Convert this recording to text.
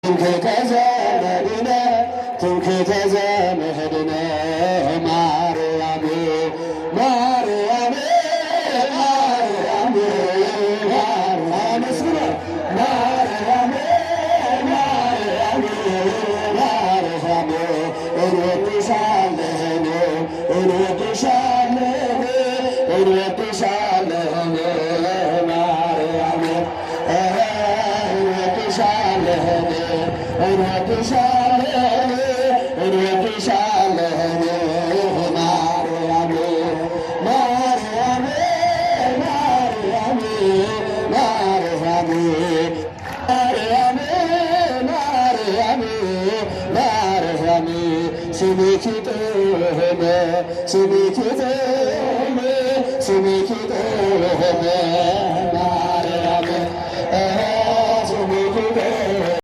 ትምክህተ ዘመድነ ትምክህተ ዘመድነ ማርያም ማርያም ማርያም ማርያም ስለ ማርያም ማርያም ማርያም እንወድሻለን እንወድሻለን እንወድሻለን ማርያም እንወድሻለን እንወድሻለን እንወድሻለን ማርያም ማርያም ማርያም ማርያም ማርያም ማርያም ማርያም ስምኪ ጥዑም ስምኪ ጥዑም ስምኪ ጥዑም